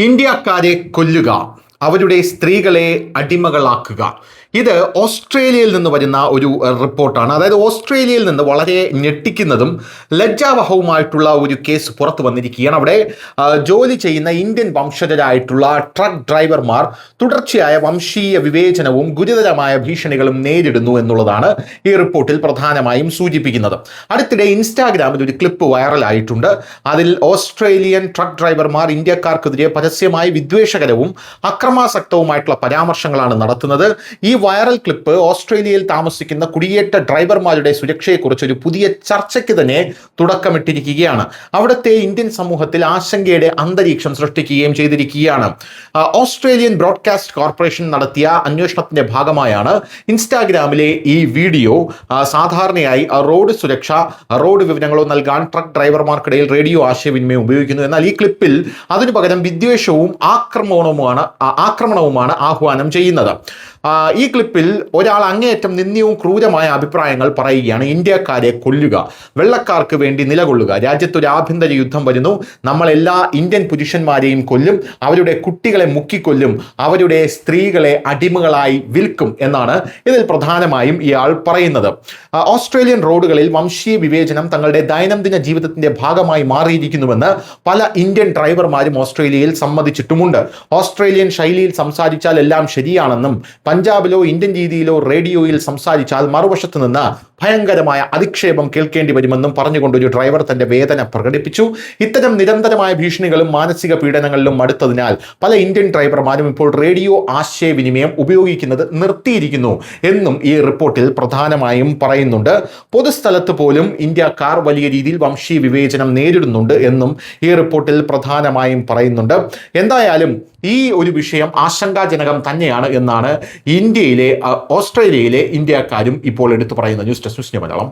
ഇന്ത്യക്കാരെ കൊല്ലുക, അവരുടെ സ്ത്രീകളെ അടിമകളാക്കുക. ഇത് ഓസ്ട്രേലിയയിൽ നിന്ന് വരുന്ന ഒരു റിപ്പോർട്ടാണ്. അതായത് ഓസ്ട്രേലിയയിൽ നിന്ന് വളരെ ഞെട്ടിക്കുന്നതും ലജ്ജാവഹവുമായിട്ടുള്ള ഒരു കേസ് പുറത്തു വന്നിരിക്കുകയാണ്. അവിടെ ജോലി ചെയ്യുന്ന ഇന്ത്യൻ വംശജരായിട്ടുള്ള ട്രക്ക് ഡ്രൈവർമാർ തുടർച്ചയായ വംശീയ വിവേചനവും ഗുരുതരമായ ഭീഷണികളും നേരിടുന്നു എന്നുള്ളതാണ് ഈ റിപ്പോർട്ടിൽ പ്രധാനമായും സൂചിപ്പിക്കുന്നത്. അടുത്തിടെ ഇൻസ്റ്റാഗ്രാമിൽ ഒരു ക്ലിപ്പ് വൈറലായിട്ടുണ്ട്. അതിൽ ഓസ്ട്രേലിയൻ ട്രക്ക് ഡ്രൈവർമാർ ഇന്ത്യക്കാർക്കെതിരെ പരസ്യമായി വിദ്വേഷകരവും അക്രമാസക്തവുമായിട്ടുള്ള പരാമർശങ്ങളാണ് നടത്തുന്നത്. ഈ വൈറൽ ക്ലിപ്പ് ഓസ്ട്രേലിയയിൽ താമസിക്കുന്ന കുടിയേറ്റ ഡ്രൈവർമാരുടെ സുരക്ഷയെക്കുറിച്ച് ഒരു പുതിയ ചർച്ചയ്ക്ക് തന്നെ തുടക്കമിട്ടിരിക്കുകയാണ്. അവിടുത്തെ ഇന്ത്യൻ സമൂഹത്തിൽ ആശങ്കയുടെ അന്തരീക്ഷം സൃഷ്ടിക്കുകയും ചെയ്തിരിക്കുകയാണ്. ഓസ്ട്രേലിയൻ ബ്രോഡ്കാസ്റ്റ് കോർപ്പറേഷൻ നടത്തിയ അന്വേഷണത്തിന്റെ ഭാഗമായാണ് ഇൻസ്റ്റാഗ്രാമിലെ ഈ വീഡിയോ. സാധാരണയായി റോഡ് സുരക്ഷ, റോഡ് വിവരങ്ങളോ നൽകാൻ ട്രക്ക് ഡ്രൈവർമാർക്കിടയിൽ റേഡിയോ ആശയവിനിമയം ഉപയോഗിക്കുന്നു. എന്നാൽ ഈ ക്ലിപ്പിൽ അതിനു പകരം വിദ്വേഷവും ആക്രമണവുമാണ് ആഹ്വാനം ചെയ്യുന്നത്. ഈ ക്ലിപ്പിൽ ഒരാൾ അങ്ങേയറ്റം നിന്ദ്യവും ക്രൂരമായ അഭിപ്രായങ്ങൾ പറയുകയാണ്. ഇന്ത്യക്കാരെ കൊല്ലുക, വെള്ളക്കാർക്ക് വേണ്ടി നിലകൊള്ളുക, രാജ്യത്തൊരു ആഭ്യന്തര യുദ്ധം വരുന്നു, നമ്മൾ എല്ലാ ഇന്ത്യൻ പുരുഷന്മാരെയും കൊല്ലും, അവരുടെ കുട്ടികളെ മുക്കിക്കൊല്ലും, അവരുടെ സ്ത്രീകളെ അടിമകളായി വിൽക്കും എന്നാണ് ഇതിൽ പ്രധാനമായും ഇയാൾ പറയുന്നത്. ഓസ്ട്രേലിയൻ റോഡുകളിൽ വംശീയ വിവേചനം തങ്ങളുടെ ദൈനംദിന ജീവിതത്തിന്റെ ഭാഗമായി മാറിയിരിക്കുന്നുവെന്ന് പല ഇന്ത്യൻ ഡ്രൈവർമാരും ഓസ്ട്രേലിയയിൽ സമ്മതിച്ചിട്ടുമുണ്ട്. ഓസ്ട്രേലിയൻ ശൈലിയിൽ സംസാരിച്ചാൽ എല്ലാം ശരിയാണെന്നും പഞ്ചാബിലോ ഇന്ത്യൻ രീതിയിലോ റേഡിയോയിൽ സംസാരിച്ചാൽ മറുവശത്ത് നിന്ന് ഭയങ്കരമായ അധിക്ഷേപം കേൾക്കേണ്ടി വരുമെന്നും പറഞ്ഞുകൊണ്ട് ഒരു ഡ്രൈവർ തന്റെ വേദന പ്രകടിപ്പിച്ചു. ഇത്തരം നിരന്തരമായ ഭീഷണികളും മാനസിക പീഡനങ്ങളിലും മടുത്തതിനാൽ പല ഇന്ത്യൻ ഡ്രൈവർമാരും ഇപ്പോൾ റേഡിയോ ആശയവിനിമയം ഉപയോഗിക്കുന്നത് നിർത്തിയിരിക്കുന്നു എന്നും ഈ റിപ്പോർട്ടിൽ പ്രധാനമായും പറയുന്നുണ്ട്. പൊതുസ്ഥലത്ത് പോലും ഇന്ത്യക്കാർ വലിയ രീതിയിൽ വംശീയ വിവേചനം നേരിടുന്നുണ്ട് എന്നും ഈ റിപ്പോർട്ടിൽ പ്രധാനമായും പറയുന്നുണ്ട്. എന്തായാലും ഈ ഒരു വിഷയം ആശങ്കാജനകം തന്നെയാണ് എന്നാണ് ഓസ്ട്രേലിയയിലെ ഇന്ത്യക്കാരും ഇപ്പോൾ എടുത്തു പറയുന്നത്. News desk Malayalam.